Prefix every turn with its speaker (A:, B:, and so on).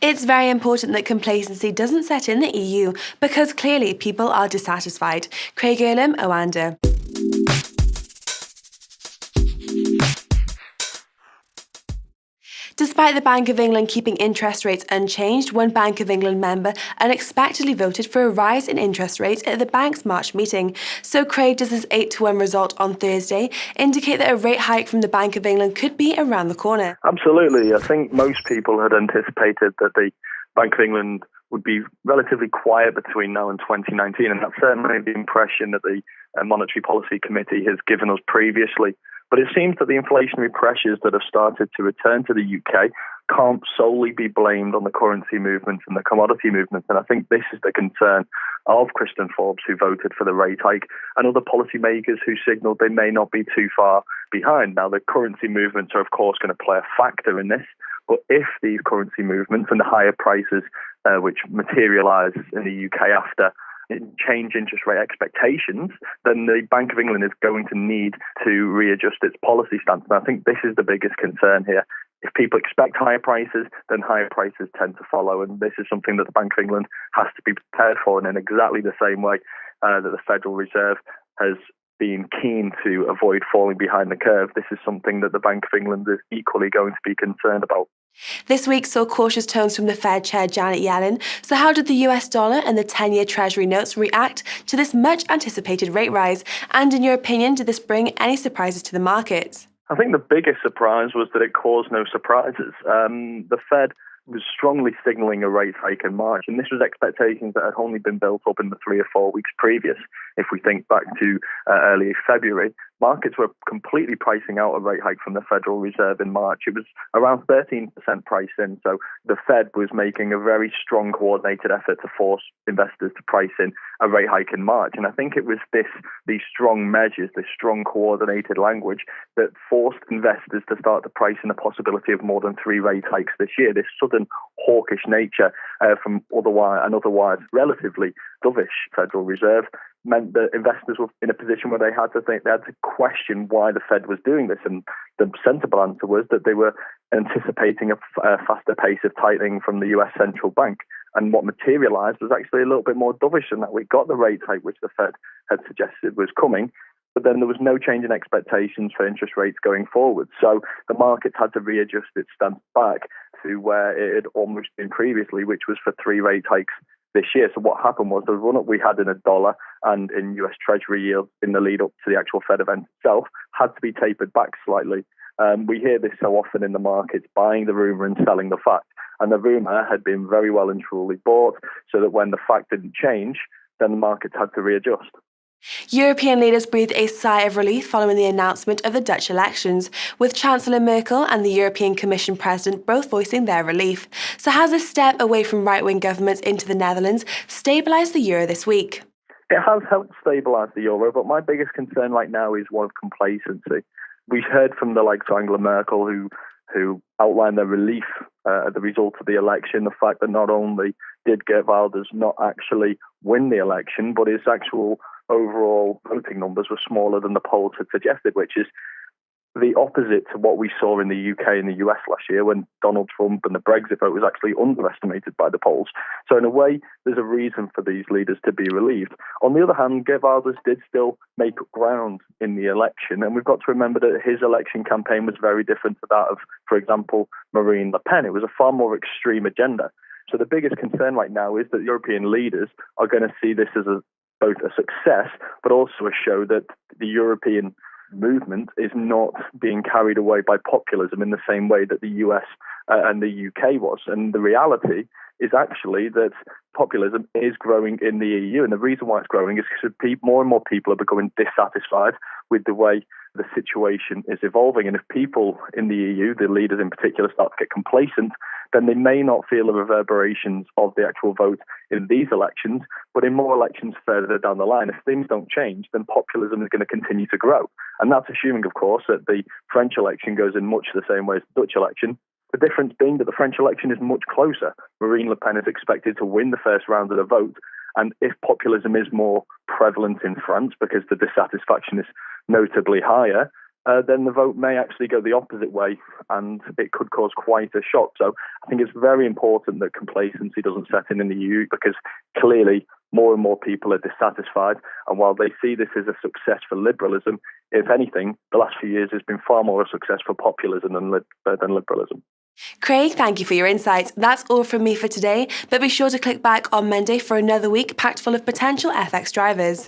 A: It's very important that complacency doesn't set in the EU because clearly people are dissatisfied. Craig Erlam, OANDA. Despite the Bank of England keeping interest rates unchanged, one Bank of England member unexpectedly voted for a rise in interest rates at the bank's March meeting. So, Craig, does this 8-1 result on Thursday indicate that a rate hike from the Bank of England could be around the corner?
B: Absolutely. I think most people had anticipated that the Bank of England would be relatively quiet between now and 2019, and that's certainly the impression that the Monetary Policy Committee has given us previously. But it seems that the inflationary pressures that have started to return to the UK can't solely be blamed on the currency movements and the commodity movements. And I think this is the concern of Kristen Forbes, who voted for the rate hike, and other policymakers who signalled they may not be too far behind. Now, the currency movements are, of course, going to play a factor in this. But if these currency movements and the higher prices which materialise in the UK after change interest rate expectations, then the Bank of England is going to need to readjust its policy stance. And I think this is the biggest concern here. If people expect higher prices, then higher prices tend to follow. And this is something that the Bank of England has to be prepared for. And in exactly the same way that the Federal Reserve has been keen to avoid falling behind the curve, this is something that the Bank of England is equally going to be concerned about.
A: This week saw cautious tones from the Fed Chair Janet Yellen. So how did the US dollar and the 10-year Treasury notes react to this much-anticipated rate rise? And in your opinion, did this bring any surprises to the markets?
B: I think the biggest surprise was that it caused no surprises. The Fed was strongly signalling a rate hike in March, and this was expectations that had only been built up in the 3 or 4 weeks previous. If we think back to early February, markets were completely pricing out a rate hike from the Federal Reserve in March. It was around 13% priced in, so the Fed was making a very strong coordinated effort to force investors to price in a rate hike in March. And I think it was these strong measures, this strong coordinated language that forced investors to start to price in the possibility of more than 3 rate hikes this year. This sudden hawkish nature from an otherwise relatively dovish Federal Reserve meant that investors were in a position where they had to question why the Fed was doing this. And the sensible answer was that they were anticipating a faster pace of tightening from the US central bank. And what materialised was actually a little bit more dovish than that. We got the rate hike which the Fed had suggested was coming, but then there was no change in expectations for interest rates going forward. So the markets had to readjust its stance back to where it had almost been previously, which was for 3 rate hikes this year. So what happened was the run-up we had in a dollar and in US Treasury yield in the lead-up to the actual Fed event itself had to be tapered back slightly. We hear this so often in the markets, buying the rumour and selling the fact. And the rumour had been very well and truly bought, so that when the fact didn't change, then the markets had to readjust.
A: European leaders breathed a sigh of relief following the announcement of the Dutch elections, with Chancellor Merkel and the European Commission President both voicing their relief. So has a step away from right-wing governments into the Netherlands stabilised the euro this week?
B: It has helped stabilise the euro, but my biggest concern right now is one of complacency. We heard from the likes of Angela Merkel, who outlined their relief at the result of the election, the fact that not only did Geert Wilders not actually win the election, but his actual overall voting numbers were smaller than the polls had suggested, which is the opposite to what we saw in the UK and the US last year when Donald Trump and the Brexit vote was actually underestimated by the polls. So in a way, there's a reason for these leaders to be relieved. On the other hand, Geert Wilders did still make up ground in the election, and we've got to remember that his election campaign was very different to that of, for example, Marine Le Pen. It was a far more extreme agenda. So the biggest concern right now is that European leaders are going to see this as both a success, but also a show that the European movement is not being carried away by populism in the same way that the US and the UK was. And the reality is actually that populism is growing in the EU. And the reason why it's growing is because more and more people are becoming dissatisfied with the way the situation is evolving. And if people in the EU, the leaders in particular, start to get complacent, then they may not feel the reverberations of the actual vote in these elections, but in more elections further down the line. If things don't change, then populism is going to continue to grow. And that's assuming, of course, that the French election goes in much the same way as the Dutch election. The difference being that the French election is much closer. Marine Le Pen is expected to win the first round of the vote. And if populism is more prevalent in France because the dissatisfaction is notably higher, then the vote may actually go the opposite way, and it could cause quite a shock. So I think it's very important that complacency doesn't set in the EU, because clearly more and more people are dissatisfied. And while they see this as a success for liberalism, if anything, the last few years has been far more a success for populism than liberalism.
A: Craig, thank you for your insights. That's all from me for today, but be sure to click back on Monday for another week packed full of potential FX drivers.